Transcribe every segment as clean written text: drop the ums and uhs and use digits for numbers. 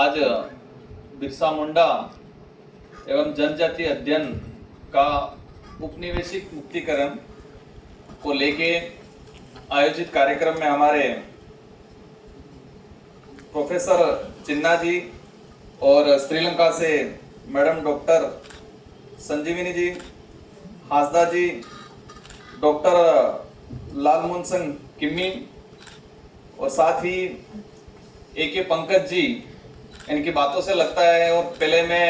आज बिरसा मुंडा एवं जनजातीय अध्ययन का उपनिवेशिक मुक्तिकरण को लेके आयोजित कार्यक्रम में हमारे प्रोफेसर चिन्ना जी और श्रीलंका से मैडम डॉक्टर संजीवनी जी, हासदा जी, डॉक्टर लालमुनसन किम्मी और साथ ही ए.के. पंकज जी, इनकी बातों से लगता है और पहले मैं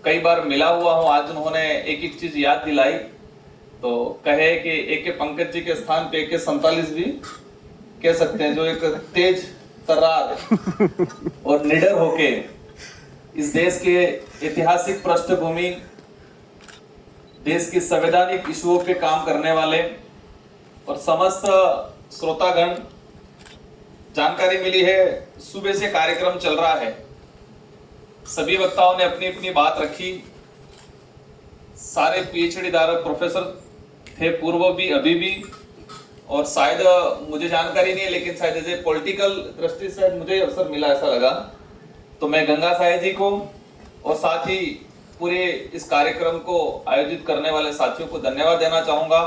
कई बार मिला हुआ हूं, आज उन्होंने एक एक चीज याद दिलाई तो कहे कि ए.के. पंकज जी के स्थान पे AK-47 भी कह सकते हैं, जो एक तेज तर्रार और निडर होके इस देश के ऐतिहासिक पृष्ठभूमि, देश की संवैधानिक इशुओं पे काम करने वाले और समस्त श्रोतागण, जानकारी मिली है सुबह से कार्यक्रम चल रहा है, सभी वक्ताओं ने अपनी अपनी बात रखी, सारे PhD धारक प्रोफेसर थे, पूर्व भी अभी भी, और शायद मुझे जानकारी नहीं है लेकिन शायद जैसे पॉलिटिकल दृष्टि से मुझे अवसर मिला ऐसा लगा, तो मैं गंगा साहेब जी को और साथ ही पूरे इस कार्यक्रम को आयोजित करने वाले साथियों को धन्यवाद देना चाहूंगा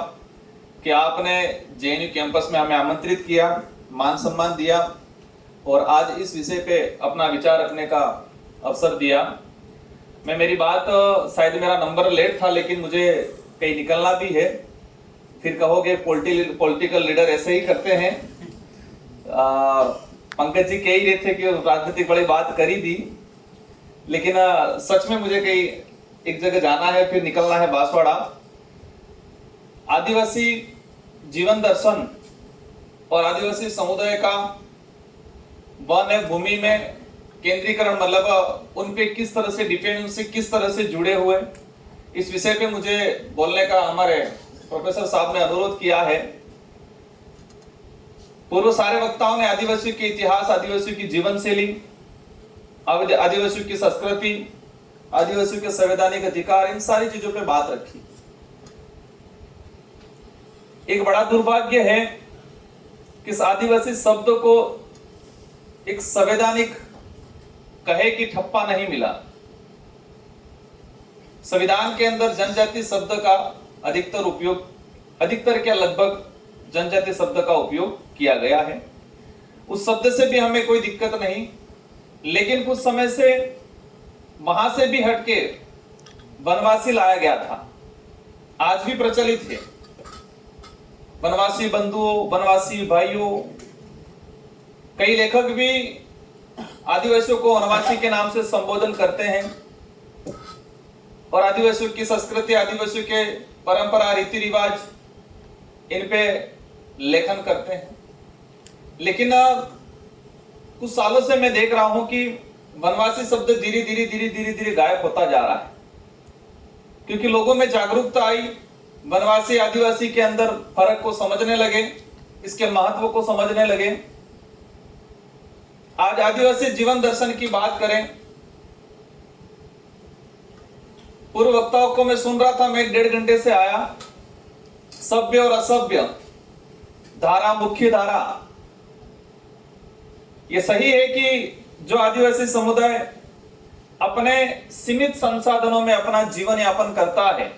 कि आपने JNU कैंपस में हमें आमंत्रित किया, मान सम्मान दिया और आज इस विषय पे अपना विचार रखने का अवसर दिया। मेरी बात, शायद मेरा नंबर लेट था लेकिन मुझे कहीं निकलना भी है, फिर कहोगे पॉलिटिकल लीडर ऐसे ही करते हैं। पंकज जी कह ही रहे थे कि राजनीतिक बड़ी बात करी दी, लेकिन सच में मुझे कहीं एक जगह जाना है, फिर निकलना है बांसवाड़ा। आदिवासी जीवन दर्शन और आदिवासी समुदाय का वन भूमि में केंद्रीकरण, मतलब उन पे किस तरह से डिफेंस से किस तरह से जुड़े हुए, इस विषय पे मुझे बोलने का हमारे प्रोफेसर साहब ने अनुरोध किया है। पूर्व सारे वक्ताओं ने आदिवासियों के इतिहास, आदिवासियों की जीवन शैली, आदिवासियों की संस्कृति, आदिवासियों के संवैधानिक अधिकार, इन सारी चीजों पे बात रखी। एक बड़ा दुर्भाग्य है कि इस आदिवासी शब्द को एक संवैधानिक कहे कि ठप्पा नहीं मिला। संविधान के अंदर जनजाति शब्द का अधिकतर क्या लगभग जनजाति शब्द का उपयोग किया गया है। उस शब्द से भी हमें कोई दिक्कत नहीं, लेकिन कुछ समय से वहां से भी हटके वनवासी लाया गया था, आज भी प्रचलित है। वनवासी बंधुओं, वनवासी भाइयों, कई लेखक भी आदिवासियों को वनवासी के नाम से संबोधन करते हैं और आदिवासियों की संस्कृति, आदिवासियों के परंपरा, रीति रिवाज, इन पे लेखन करते हैं। लेकिन कुछ सालों से मैं देख रहा हूं कि वनवासी शब्द धीरे धीरे गायब होता जा रहा है, क्योंकि लोगों में जागरूकता आई, वनवासी आदिवासी के अंदर फर्क को समझने लगे, इसके महत्व को समझने लगे। आज आदिवासी जीवन दर्शन की बात करें, पूर्व वक्ताओं को मैं सुन रहा था, मैं 1.5 घंटे से आया, सभ्य और असभ्य धारा, मुख्य धारा। यह सही है कि जो आदिवासी समुदाय अपने सीमित संसाधनों में अपना जीवन यापन करता है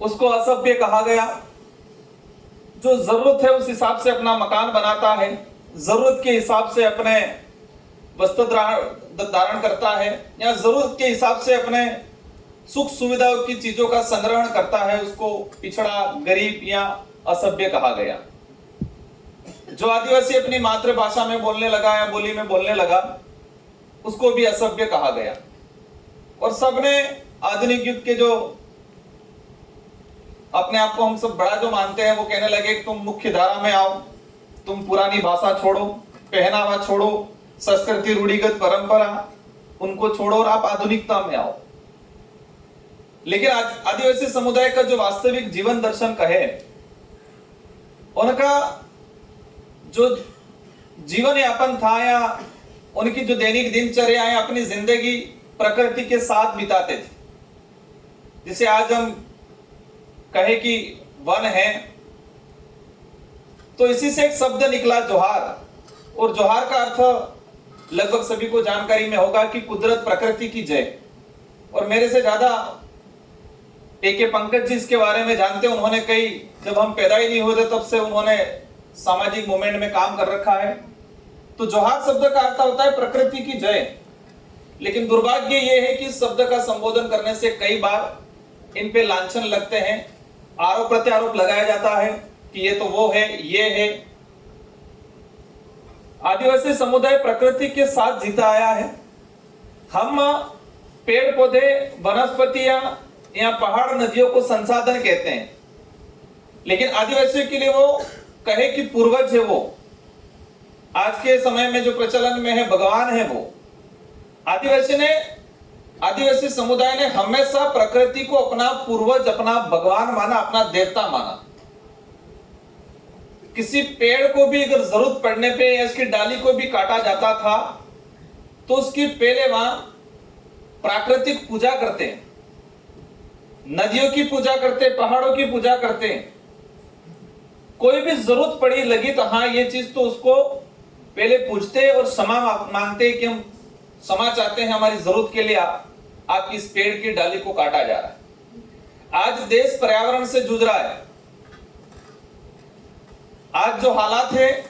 उसको असभ्य कहा गया। जो जरूरत है उस हिसाब से अपना मकान बनाता है, जरूरत के हिसाब से अपने वस्त्र धारण करता है, या जरूरत के हिसाब से अपने सुख सुविधाओं की चीजों का संग्रहण करता है, उसको पिछड़ा, गरीब या असभ्य कहा गया। जो आदिवासी अपनी मातृभाषा में बोलने लगा या बोली में बोलने लगा उसको भी असभ्य कहा गया। और सबने आधुनिक युग के जो अपने आप को हम सब बड़ा जो मानते हैं वो कहने लगे कि तुम मुख्य धारा में आओ, तुम पुरानी भाषा छोड़ो, पहनावा छोड़ो, संस्कृति, रूढ़िगत परंपरा उनको छोड़ो और आप आधुनिकता में आओ। लेकिन आदिवासी समुदाय का जो वास्तविक जीवन दर्शन कहे, उनका जो जीवन यापन था या उनकी जो दैनिक दिनचर्या है, अपनी जिंदगी प्रकृति के साथ बिताते थे। जिसे आज हम कहे कि वन है, तो इसी से एक शब्द निकला जोहार, और जोहार का अर्थ लगभग सभी को जानकारी में होगा कि कुदरत प्रकृति की जय, और मेरे से ज्यादा ए पंकज जी इसके बारे में जानते हैं। उन्होंने कई, जब हम पैदा ही नहीं हुए थे तब से उन्होंने सामाजिक मूवमेंट में काम कर रखा है। तो जोहार शब्द का अर्थ होता है प्रकृति की जय, लेकिन दुर्भाग्य यह है कि इस शब्द का संबोधन करने से कई बार इन पे लांछन लगते हैं, आरोप प्रत्यारोप लगाया जाता है कि ये तो वो है, ये है। आदिवासी समुदाय प्रकृति के साथ जीता आया है। हम पेड़ पौधे, वनस्पतियां या पहाड़, नदियों को संसाधन कहते हैं, लेकिन आदिवासियों के लिए वो कहे कि पूर्वज है, वो आज के समय में जो प्रचलन में है भगवान है वो। आदिवासी समुदाय ने हमेशा प्रकृति को अपना पूर्वज, अपना भगवान माना, अपना देवता माना। किसी पेड़ को भी अगर जरूरत पड़ने पे या इसकी डाली को भी काटा जाता था तो उसकी पहले वहां प्राकृतिक पूजा करते हैं, नदियों की पूजा करते, पहाड़ों की पूजा करते। कोई भी जरूरत पड़ी लगी तो हाँ ये चीज तो उसको पहले पूछते और क्षमा मांगते कि हम क्षमा चाहते हैं, हमारी जरूरत के लिए आपकी इस पेड़ की डाली को काटा जा रहा है। आज देश पर्यावरण से जूझ रहा है। आज जो हालात है,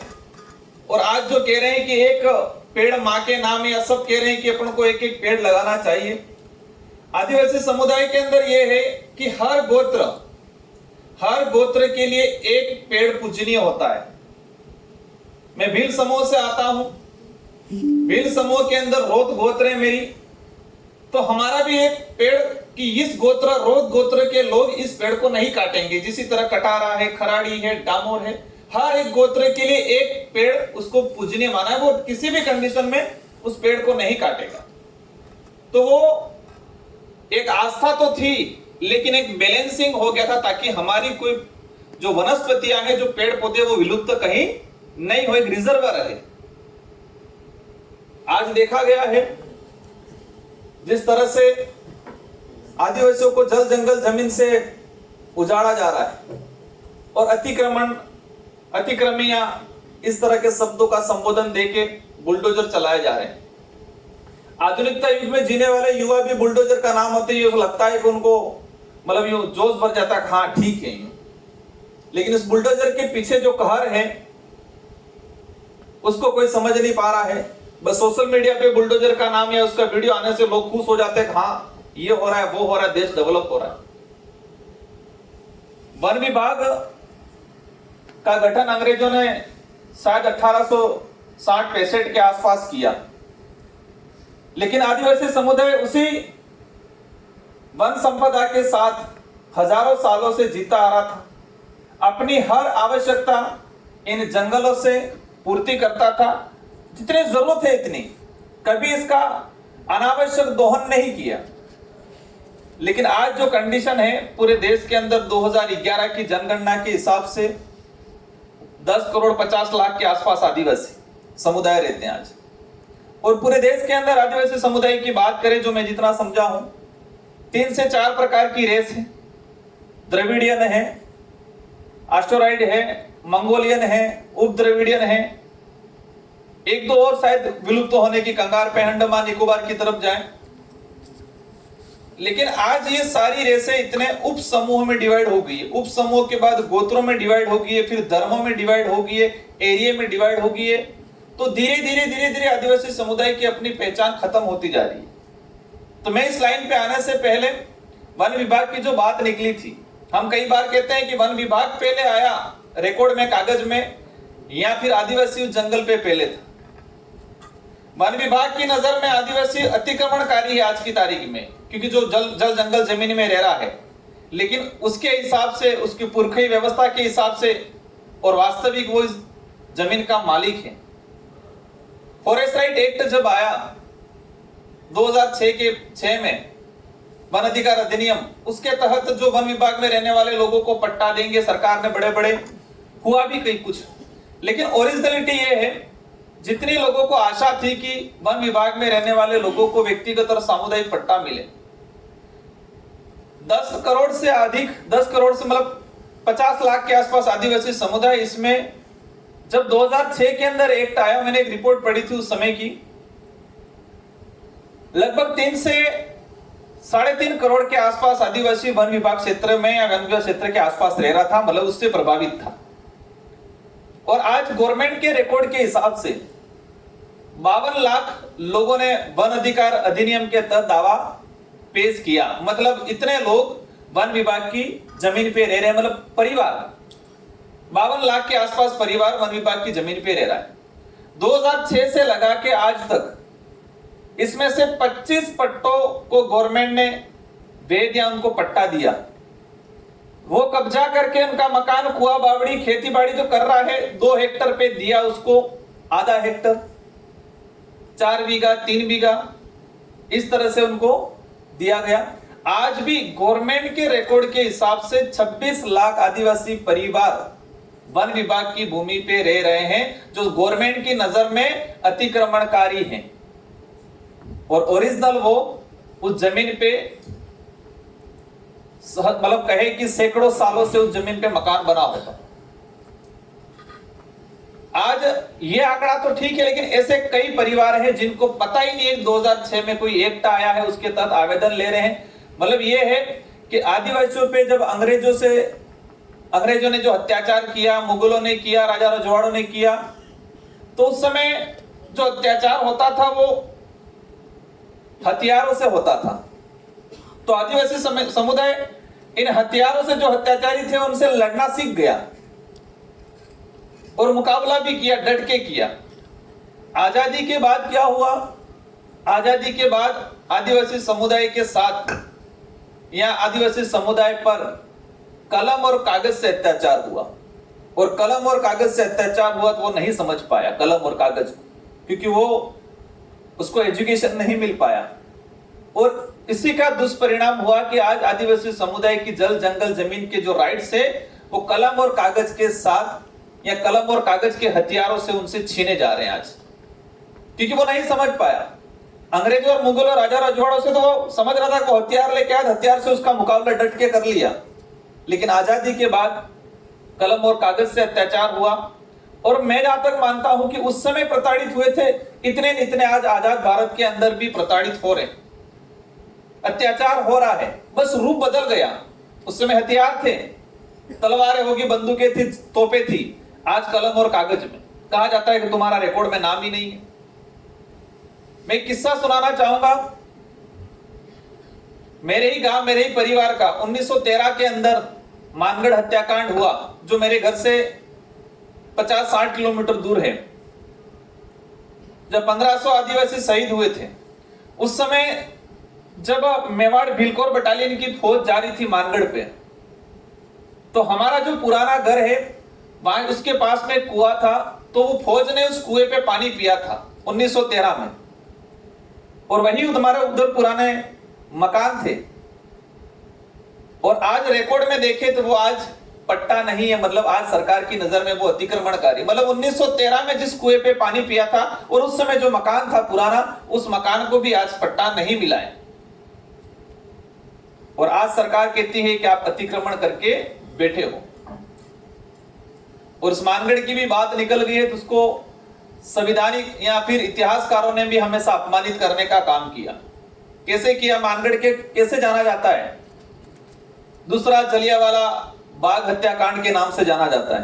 और आज जो कह रहे हैं कि एक पेड़ मां के नाम, या सब कह रहे हैं कि अपन को एक एक पेड़ लगाना चाहिए। आदिवासी समुदाय के अंदर यह है कि हर गोत्र के लिए एक पेड़ पूजनीय होता है। मैं भील समूह से आता हूं, भील समूह के अंदर रोत गोत्र है मेरी, तो हमारा भी एक पेड़ कि इस रोत गोत्र के लोग इस पेड़ को नहीं काटेंगे। जिसी तरह कटारा है, खराड़ी है, डामोर है, हर एक गोत्र के लिए एक पेड़ उसको पूजनीय माना है। वो किसी भी कंडीशन में उस पेड़ को नहीं काटेगा। तो वो एक आस्था तो थी, लेकिन एक बैलेंसिंग हो गया था ताकि हमारी कोई जो वनस्पतियां हैं, जो पेड़ पौधे, वो विलुप्त कहीं नहीं हो, एक रिजर्व रहे। आज देखा गया है जिस तरह से आदिवासियों को जल जंगल जमीन से उजाड़ा जा रहा है और अतिक्रमण या इस तरह के शब्दों का संबोधन देके बुलडोजर चलाए जा रहे हैं। आधुनिकता युग में जीने वाले युवा भी बुलडोजर का नाम होते ही लगता है कि उनको मतलब यूं जोश भर जाता है, हाँ ठीक है। लेकिन इस बुलडोजर के पीछे जो कहर है उसको कोई समझ नहीं पा रहा है। बस सोशल मीडिया पे बुलडोजर का नाम या उसका वीडियो आने से लोग खुश हो जाते हैं, हाँ ये हो रहा है, वो हो रहा है, देश डेवलप हो रहा है। वन विभाग का गठन अंग्रेजों ने शायद 1860-65 के आसपास किया, लेकिन आदिवासी समुदाय उसी वन संपदा के साथ हजारों सालों से जीता आ रहा था। अपनी हर आवश्यकता इन जंगलों से पूर्ति करता था, जितनी जरूरत है इतनी, कभी इसका अनावश्यक दोहन नहीं किया। लेकिन आज जो कंडीशन है पूरे देश के अंदर 2011 की जनगणना के हिसाब से 10,50,00,000 के आसपास आदिवासी समुदाय रहते हैं आज। और पूरे देश के अंदर आदिवासी समुदाय की बात करें, जो मैं जितना समझा हूं, 3 से 4 प्रकार की रेस है। द्रविडियन है, आस्ट्रोराइड है, मंगोलियन है, उप द्रविडियन है, एक दो और शायद विलुप्त होने की कगार पे अंडमान निकोबार की तरफ जाएं। लेकिन आज ये सारी रेसें इतने उप समूह में डिवाइड हो गई है, उप समूह के बाद गोत्रों में डिवाइड हो गई है, फिर धर्मों में डिवाइड हो गई है, एरिया में डिवाइड हो गई है। तो धीरे धीरे आदिवासी समुदाय की अपनी पहचान खत्म होती जा रही है। तो मैं इस लाइन पे आने से पहले वन विभाग की जो बात निकली थी, हम कई बार कहते हैं कि वन विभाग पहले आया रिकॉर्ड में, कागज में, या फिर आदिवासी उस जंगल पे पहले था। वन विभाग की नजर में आदिवासी अतिक्रमणकारी है आज की तारीख में, क्योंकि जो जल जंगल जमीन में रह रहा है, लेकिन उसके हिसाब से, उसकी पुरखई व्यवस्था के हिसाब से और वास्तविक वो इस जमीन का मालिक है। फॉरेस्ट राइट एक्ट जब आया 2006 में, वन अधिकार अधिनियम, उसके तहत जो वन विभाग में रहने वाले लोगों को पट्टा देंगे सरकार ने, बड़े बड़े हुआ भी कई कुछ। लेकिन ओरिजिनलिटी ये है, जितनी लोगों को आशा थी कि वन विभाग में रहने वाले लोगों को व्यक्तिगत और सामुदायिक पट्टा मिले, 10 करोड़ से अधिक, 10 करोड़ से मतलब 50 लाख के आसपास आदिवासी समुदाय। इसमें जब 2006 के अंदर एक्ट आया, मैंने एक रिपोर्ट पढ़ी थी उस समय की, लगभग 3 से 3.5 करोड़ के आसपास आदिवासी वन विभाग क्षेत्र में या वन विभाग क्षेत्र के आसपास रह रहा था, मतलब उससे प्रभावित था। और आज गवर्नमेंट के रिकॉर्ड के हिसाब से 52 लाख लोगों ने वन अधिकार अधिनियम के तहत दावा पेश किया। मतलब इतने लोग वन विभाग की जमीन पे रह रहे हैं, मतलब परिवार 52 लाख के आसपास परिवार वन विभाग की जमीन पे रह रहा है। 2006 से लगा के आज तक इसमें से 25 पट्टों को गवर्नमेंट ने दे दिया, उनको पट्टा दिया। वो कब्जा करके उनका मकान, कुआ बावड़ी, खेती बाड़ी जो कर रहा है 2 हेक्टर पे दिया उसको, आधा हेक्टर, 4 बीघा, 3 बीघा, इस तरह से उनको दिया गया। आज भी गवर्नमेंट के रिकॉर्ड के हिसाब से 26 लाख आदिवासी परिवार वन विभाग की भूमि पे रह रहे हैं, जो गवर्नमेंट की नजर में अतिक्रमणकारी हैं। और ओरिजिनल वो उस जमीन पे मतलब कहे कि सैकड़ों सालों से उस जमीन पे मकान बना होगा। आज ये आंकड़ा तो ठीक है, लेकिन ऐसे कई परिवार हैं जिनको पता ही नहीं है 2006 में कोई एक्ट आया है उसके तहत आवेदन ले रहे हैं। मतलब ये है कि आदिवासियों पे जब अंग्रेजों ने जो अत्याचार किया, मुगलों ने किया, राजा रजवाड़ों ने किया, तो उस समय जो अत्याचार होता था वो हथियारों से होता था। तो आदिवासी समुदाय इन हथियारों से, जो अत्याचारी थे, उनसे लड़ना सीख गया और मुकाबला भी किया, डट के किया। आजादी के बाद क्या हुआ? आजादी के बाद आदिवासी समुदाय के साथ या आदिवासी समुदाय पर कलम और कागज से अत्याचार हुआ। और कलम और कागज से अत्याचार हुआ तो वो नहीं समझ पाया कलम और कागज, क्योंकि वो उसको एजुकेशन नहीं मिल पाया। और इसी का दुष्परिणाम हुआ कि आज आदिवासी समुदाय की जल जंगल जमीन के जो राइट्स है वो कलम और कागज के साथ या कलम और कागज के हथियारों से उनसे छीने जा रहे हैं आज, क्योंकि वो नहीं समझ पाया। अंग्रेजों और मुगलों, राजा रजवाड़ों से तो वो समझ रहा था कि हथियार लेके आए, हथियार से उसका मुकाबला डट के कर लिया। लेकिन आजादी के बाद कलम और कागज से अत्याचार हुआ। और मैं जहां तक मानता हूं कि उस समय प्रताड़ित हुए थे, इतने आज आजाद भारत के अंदर भी प्रताड़ित हो रहे, अत्याचार हो रहा है, बस रूप बदल गया। उस समय हथियार थे, तलवारें होगी, बंदूकें थी, तोपें थी। आज कलम और कागज में कहा जाता है कि तुम्हारा रिकॉर्ड में नाम ही नहीं है। मैं एक किस्सा सुनाना चाहूंगा मेरे ही गांव, मेरे ही परिवार का। 1913 के अंदर मानगढ़ हत्याकांड हुआ, जो मेरे घर से 50-60 किलोमीटर दूर है, जब 1500 आदिवासी शहीद हुए थे। उस समय जब मेवाड़ भिलकोर बटालियन की फौज जा रही थी मानगढ़ पे, तो हमारा जो पुराना घर है वहां उसके पास में कुआं था, तो वो फौज ने उस कुएं पे पानी पिया था 1913 में। और वही हमारे उधर पुराने मकान थे। और आज रिकॉर्ड में देखे तो वो आज पट्टा नहीं है, मतलब आज सरकार की नजर में वो अतिक्रमणकारी। मतलब 1913 में जिस कुएं पे पानी पिया था और उस समय जो मकान था पुराना, उस मकान को भी आज पट्टा नहीं मिला है। और आज सरकार कहती है कि आप अतिक्रमण करके बैठे हो। और उस मानगढ़ की भी बात निकल गई है, तो उसको संवैधानिक या फिर इतिहासकारों ने भी हमेशा अपमानित करने का काम किया। कैसे किया? मानगढ़ के कैसे जाना जाता है? दूसरा जलियांवाला बाग हत्याकांड के नाम से जाना जाता है।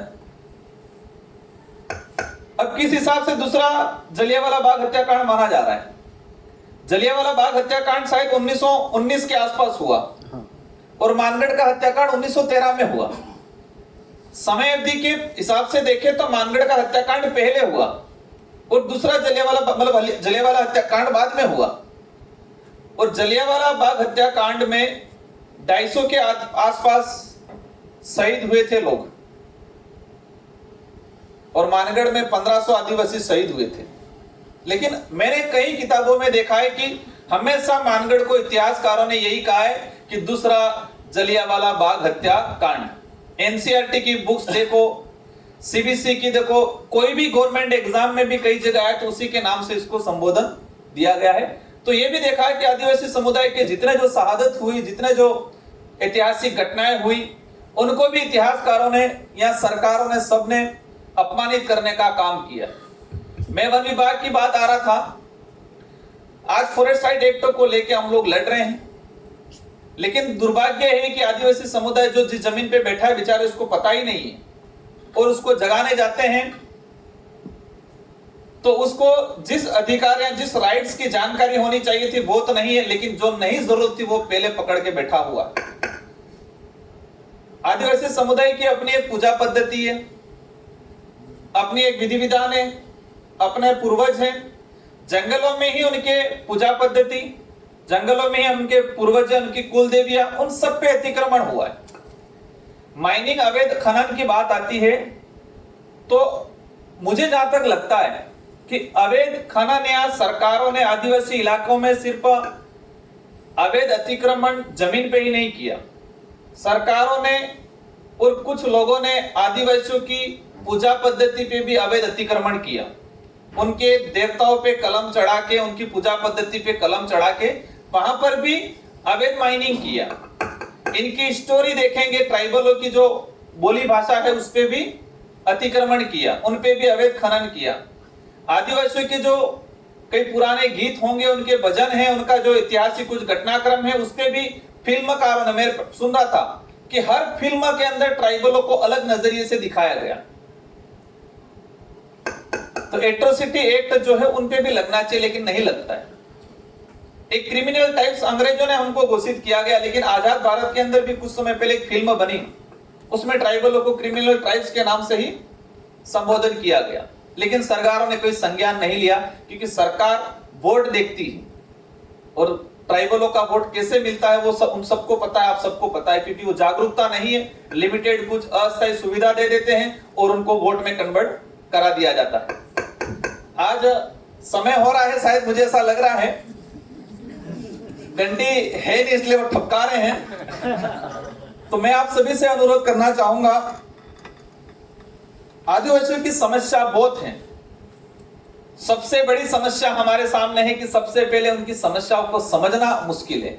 अब किस हिसाब से दूसरा जलियांवाला बाग हत्याकांड माना जा रहा है? जलियांवाला बाग हत्याकांड शायद 1919 के आसपास हुआ और मानगढ़ का हत्याकांड 1913 में हुआ। समय अवधि के हिसाब से देखें तो मानगढ़ का हत्याकांड पहले हुआ और दूसरा जलियांवाला हत्याकांड बाद में हुआ। और जलियांवाला बाग हत्याकांड में 250 के आसपास शहीद हुए थे लोग और मानगढ़ में 1500 आदिवासी शहीद हुए थे। लेकिन मैंने कई किताबों में देखा है कि हमेशा मानगढ़ को इतिहासकारों ने यही कहा है कि दूसरा जलियांवाला बाग हत्याकांड। एनसीईआरटी की बुक्स देखो, सीबीसी की देखो, कोई भी गवर्नमेंट एग्जाम में भी कई जगह है तो उसी के नाम से इसको संबोधन दिया गया है। तो यह भी देखा है कि आदिवासी समुदाय के जितने जो शहादत हुई, जितने जो ऐतिहासिक घटनाएं हुई, उनको भी इतिहासकारों ने या सरकारों ने सबने अपमानित करने का काम किया। मैं वन विभाग की बात आ रहा था। आज फॉरेस्ट राइट एक्ट को लेके हम लोग लड़ रहे हैं, लेकिन दुर्भाग्य है कि आदिवासी समुदाय जो जिस जमीन पे बैठा है बेचारे उसको पता ही नहीं है, और उसको जगाने जाते हैं तो उसको जिस अधिकार या जिस राइट्स की जानकारी होनी चाहिए थी वो तो नहीं है, लेकिन जो नहीं जरूरत थी वो पहले पकड़ के बैठा हुआ। आदिवासी समुदाय की अपनी एक पूजा पद्धति है, अपनी एक विधि विधान है, अपने पूर्वज हैं, जंगलों में ही उनके पूजा पद्धति, जंगलों में ही उनके पूर्वज, उनकी कुल देवियां, उन सब पे अतिक्रमण हुआ है। माइनिंग अवैध खनन की बात आती है तो मुझे जहां तक लगता है कि अवैध खनन या सरकारों ने आदिवासी इलाकों में सिर्फ अवैध अतिक्रमण जमीन पे ही नहीं किया, सरकारों ने और कुछ लोगों ने आदिवासियों की पूजा पद्धति पे भी अवैध अतिक्रमण किया। उनके देवताओं पे कलम चढ़ा के, उनकी पूजा पद्धति पे कलम चढ़ा के वहां पर भी अवैध माइनिंग किया। इनकी स्टोरी देखेंगे, ट्राइबलों की जो बोली भाषा है उस पे भी अतिक्रमण किया, उन पे भी अवैध खनन किया। आदिवासियों के जो कई पुराने गीत होंगे, उनके भजन हैं, उनका जो ऐतिहासिक कुछ घटनाक्रम है उस पे भी फिल्मकारों ने, मैं सुन रहा था कि हर फिल्म के अंदर ट्राइबलों को अलग नजरिए से दिखाया गया। तो एट्रोसिटी एक्ट जो है उन पे भी लगना चाहिए, लेकिन नहीं लगता है। एक क्रिमिनल टाइप्स अंग्रेजों ने हमको घोषित किया गया, लेकिन आजाद भारत के अंदर भी कुछ समय पहले एक फिल्म बनी, उसमें ट्राइबलों को क्रिमिनल ट्राइब्स के नाम से ही संबोधन किया गया, लेकिन सरकारों ने कोई संज्ञान नहीं लिया, क्योंकि सरकार वोट देखती है और ट्राइबलों का वोट कैसे मिलता है वो सब उन सबको पता है, आप सबको पता है, क्योंकि वो जागरूकता नहीं है, लिमिटेड कुछ अस्थायी सुविधा दे देते हैं और उनको वोट में कन्वर्ट करा दिया जाता है। आज समय हो रहा है, शायद मुझे ऐसा लग रहा है, घंटी है नहीं इसलिए वो ठपका रहे हैं। तो मैं आप सभी से अनुरोध करना चाहूंगा, आदिवासियों की समस्या बहुत है। सबसे बड़ी समस्या हमारे सामने है कि सबसे पहले उनकी समस्याओं को समझना मुश्किल है।